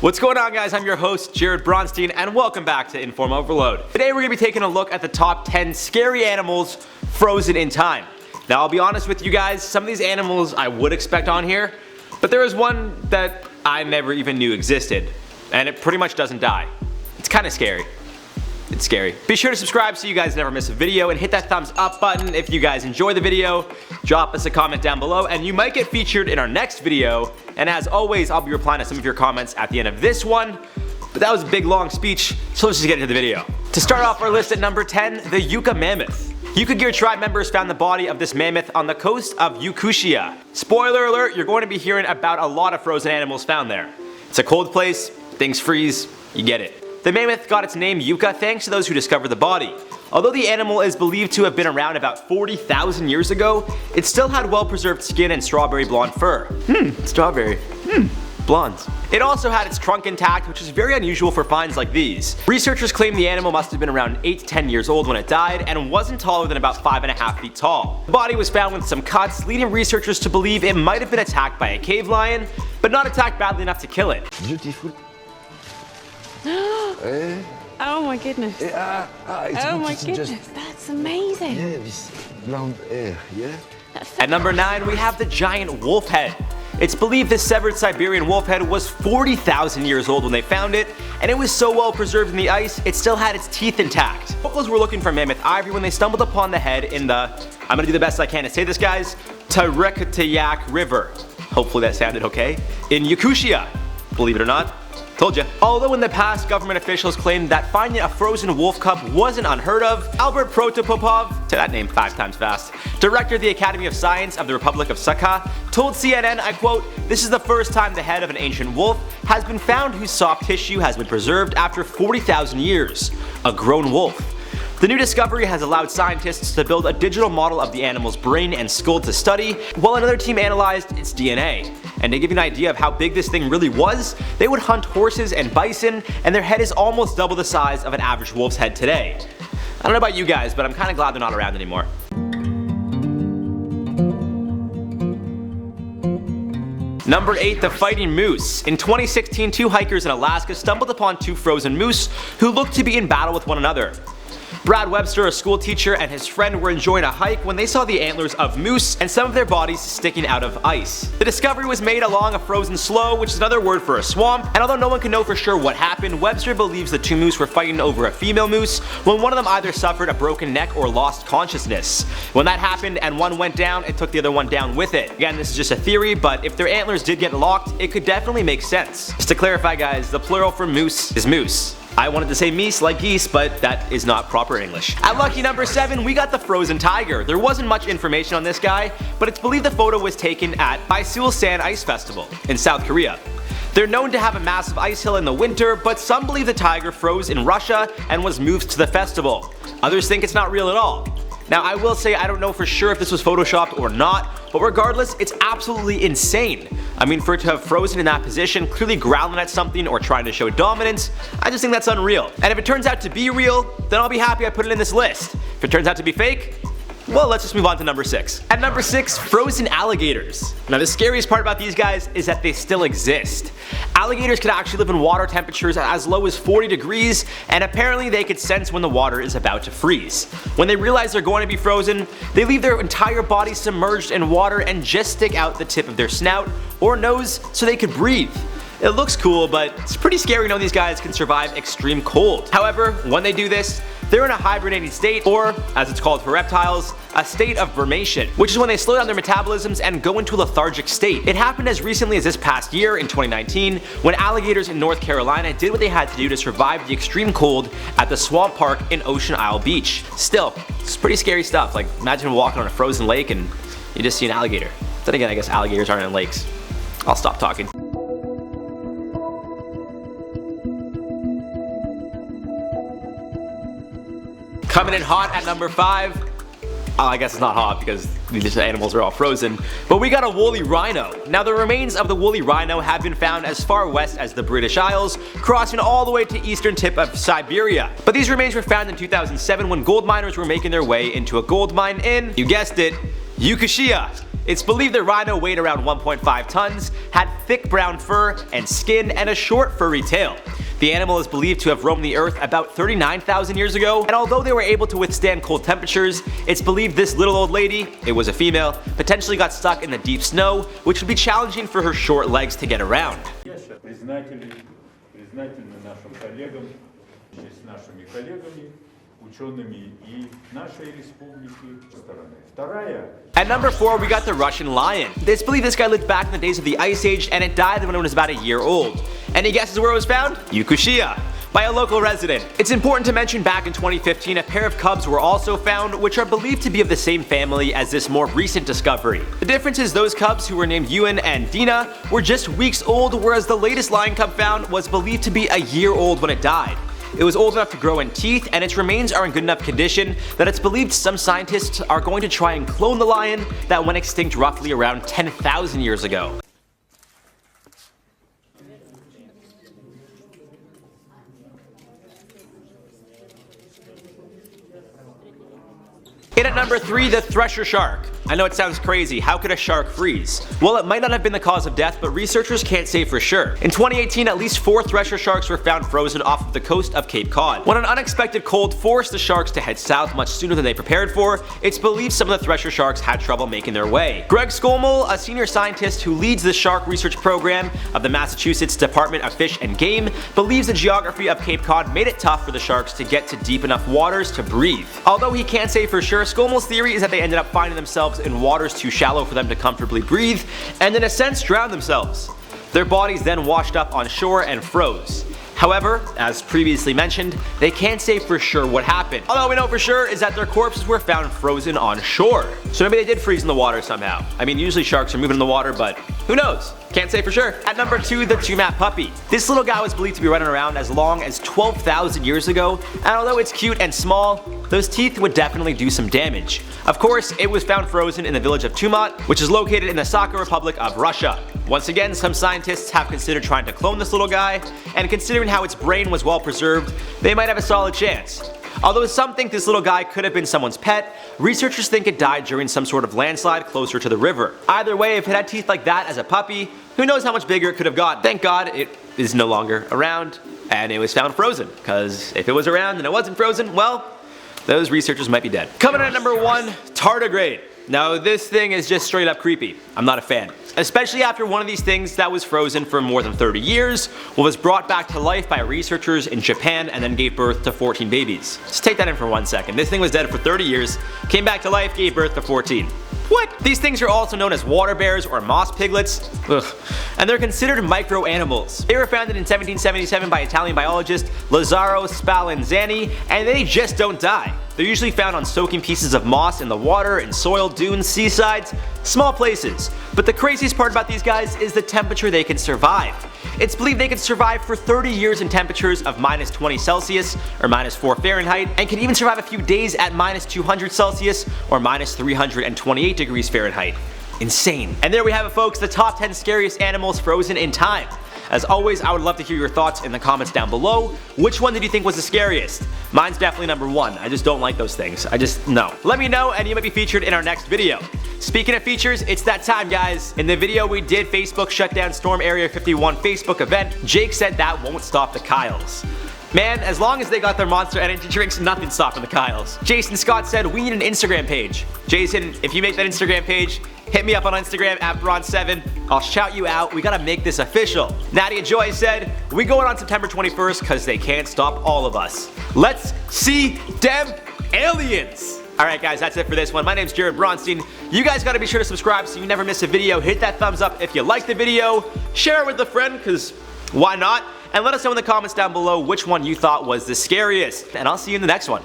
What's going on, guys? I'm your host, Jared Bronstein, and welcome back to InformOverload. Today we're going to be taking a look at the top 10 scary animals frozen in time. Now, I'll be honest with you guys, some of these animals I would expect on here, but there is one that I never even knew existed, and it pretty much doesn't die. It's kind of scary. It's scary. Be sure to subscribe so you guys never miss a video, and hit that thumbs up button if you guys enjoy the video. Drop us a comment down below and you might get featured in our next video. And as always, I'll be replying to some of your comments at the end of this one. But that was a big long speech, so let's just get into the video. To start off our list at number 10, the Yuka Mammoth. Yuka Gear tribe members found the body of this mammoth on the coast of Yakutia. Spoiler alert, you're going to be hearing about a lot of frozen animals found there. It's a cold place, things freeze, you get it. The mammoth got its name Yuka thanks to those who discovered the body. Although the animal is believed to have been around about 40,000 years ago, it still had well-preserved skin and strawberry blonde fur. Strawberry. Blondes. It also had its trunk intact, which is very unusual for finds like these. Researchers claim the animal must have been around 8 to 10 years old when it died and wasn't taller than about 5.5 feet tall. The body was found with some cuts, leading researchers to believe it might have been attacked by a cave lion, but not attacked badly enough to kill it. Beautiful. Oh my goodness. Oh my goodness, that's amazing. Yeah, this blonde hair, yeah. At number 9, we have the giant wolf head. It's believed this severed Siberian wolf head was 40,000 years old when they found it, and it was so well preserved in the ice, it still had its teeth intact. Locals were looking for mammoth ivory when they stumbled upon the head in the, I'm gonna do the best I can to say this, guys, Tarekatayak River. Hopefully that sounded okay. In Yakutia, believe it or not. Told ya. Although in the past government officials claimed that finding a frozen wolf cub wasn't unheard of, Albert Protopopov, say that name 5 times fast, director of the Academy of Science of the Republic of Sakha, told CNN, I quote, "This is the first time the head of an ancient wolf has been found whose soft tissue has been preserved after 40,000 years. A grown wolf." The new discovery has allowed scientists to build a digital model of the animal's brain and skull to study, while another team analyzed its DNA. And to give you an idea of how big this thing really was, they would hunt horses and bison, and their head is almost double the size of an average wolf's head today. I don't know about you guys, but I'm kinda glad they're not around anymore. Number 8, the fighting moose. In 2016, 2 hikers in Alaska stumbled upon 2 frozen moose who looked to be in battle with one another. Brad Webster, a school teacher, and his friend were enjoying a hike when they saw the antlers of moose and some of their bodies sticking out of ice. The discovery was made along a frozen slough, which is another word for a swamp, and although no one can know for sure what happened, Webster believes the 2 moose were fighting over a female moose when one of them either suffered a broken neck or lost consciousness. When that happened and one went down, it took the other one down with it. Again, this is just a theory, but if their antlers did get locked, it could definitely make sense. Just to clarify, guys, the plural for moose is moose. I wanted to say meese like geese, but that is not proper English. At lucky number 7, we got the frozen tiger. There wasn't much information on this guy, but it's believed the photo was taken at Seoul San Ice Festival in South Korea. They're known to have a massive ice hill in the winter, but some believe the tiger froze in Russia and was moved to the festival. Others think it's not real at all. Now, I will say I don't know for sure if this was photoshopped or not, but regardless, it's absolutely insane. I mean, for it to have frozen in that position, clearly growling at something or trying to show dominance, I just think that's unreal. And if it turns out to be real, then I'll be happy I put it in this list. If it turns out to be fake, well, let's just move on to number 6. At number 6, frozen alligators. Now, the scariest part about these guys is that they still exist. Alligators can actually live in water temperatures as low as 40 degrees, and apparently they could sense when the water is about to freeze. When they realize they're going to be frozen, they leave their entire body submerged in water and just stick out the tip of their snout or nose so they could breathe. It looks cool, but it's pretty scary knowing these guys can survive extreme cold. However, when they do this, they're in a hibernating state, or, as it's called for reptiles, a state of vermation, which is when they slow down their metabolisms and go into a lethargic state. It happened as recently as this past year in 2019, when alligators in North Carolina did what they had to do to survive the extreme cold at the Swamp Park in Ocean Isle Beach. Still, it's pretty scary stuff. Like, imagine walking on a frozen lake and you just see an alligator. Then again, I guess alligators aren't in lakes. I'll stop talking. Coming in hot at number 5. Oh, I guess it's not hot because these animals are all frozen. But we got a woolly rhino. Now, the remains of the woolly rhino have been found as far west as the British Isles, crossing all the way to eastern tip of Siberia. But these remains were found in 2007 when gold miners were making their way into a gold mine in, you guessed it, Yakutia. It's believed the rhino weighed around 1.5 tons, had thick brown fur and skin, and a short furry tail. The animal is believed to have roamed the earth about 39,000 years ago, and although they were able to withstand cold temperatures, it's believed this little old lady, it was a female, potentially got stuck in the deep snow, which would be challenging for her short legs to get around. Признательны нашим коллегам, с нашими коллегами, учеными и нашей республики стороны. Вторая. At number 4, we got the Russian lion. It's believed this guy lived back in the days of the Ice Age, and it died when it was about a year old. Any guesses where it was found? Yukushia, by a local resident. It's important to mention back in 2015 a pair of cubs were also found, which are believed to be of the same family as this more recent discovery. The difference is those cubs, who were named Ewan and Dina, were just weeks old, whereas the latest lion cub found was believed to be a year old when it died. It was old enough to grow in teeth, and its remains are in good enough condition that it's believed some scientists are going to try and clone the lion that went extinct roughly around 10,000 years ago. In at number 3, the thresher shark. I know it sounds crazy, how could a shark freeze? Well, it might not have been the cause of death, but researchers can't say for sure. In 2018, at least 4 thresher sharks were found frozen off of the coast of Cape Cod. When an unexpected cold forced the sharks to head south much sooner than they prepared for, it's believed some of the thresher sharks had trouble making their way. Greg Skolmel, a senior scientist who leads the shark research program of the Massachusetts Department of Fish and Game, believes the geography of Cape Cod made it tough for the sharks to get to deep enough waters to breathe. Although he can't say for sure, Skolmel's theory is that they ended up finding themselves in waters too shallow for them to comfortably breathe, and in a sense drowned themselves. Their bodies then washed up on shore and froze. However, as previously mentioned, they can't say for sure what happened. All we know for sure is that their corpses were found frozen on shore. So maybe they did freeze in the water somehow. I mean, usually sharks are moving in the water, but who knows? Can't say for sure. At number 2, the Tumat puppy. This little guy was believed to be running around as long as 12,000 years ago, and although it's cute and small, those teeth would definitely do some damage. Of course, it was found frozen in the village of Tumat, which is located in the Sakha Republic of Russia. Once again, some scientists have considered trying to clone this little guy, and considering how its brain was well preserved, they might have a solid chance. Although some think this little guy could have been someone's pet, researchers think it died during some sort of landslide closer to the river. Either way, if it had teeth like that as a puppy, who knows how much bigger it could have gotten. Thank God it is no longer around, and it was found frozen, because if it was around and it wasn't frozen, well, those researchers might be dead. Coming in at number 1, tardigrade. Now this thing is just straight up creepy. I'm not a fan. Especially after one of these things that was frozen for more than 30 years was brought back to life by researchers in Japan and then gave birth to 14 babies. Just take that in for 1 second. This thing was dead for 30 years, came back to life, gave birth to 14. What? These things are also known as water bears or moss piglets. Ugh. And they're considered micro animals. They were founded in 1777 by Italian biologist Lazzaro Spallanzani, and they just don't die. They're usually found on soaking pieces of moss in the water, in soil, dunes, seasides, small places. But the craziest part about these guys is the temperature they can survive. It's believed they can survive for 30 years in temperatures of minus 20 Celsius or minus 4 Fahrenheit, and can even survive a few days at minus 200 Celsius or minus 328 degrees Fahrenheit. Insane. And there we have it, folks, the top 10 scariest animals frozen in time. As always, I would love to hear your thoughts in the comments down below. Which one did you think was the scariest? Mine's definitely number 1. I just don't like those things. No. Let me know and you might be featured in our next video. Speaking of features, it's that time, guys. In the video we did Facebook shut down Storm Area 51 Facebook event, Jake said that won't stop the Kyles. Man, as long as they got their Monster Energy drinks, nothing's stopping the Kyles. Jason Scott said we need an Instagram page. Jason, if you make that Instagram page, hit me up on Instagram at Bron7. I'll shout you out. We gotta make this official. Nadia Joy said, we going on September 21st because they can't stop all of us. Let's see dem aliens. Alright guys, that's it for this one. My name's Jared Bronstein. You guys gotta be sure to subscribe so you never miss a video. Hit that thumbs up if you like the video. Share it with a friend, because why not? And let us know in the comments down below which one you thought was the scariest. And I'll see you in the next one.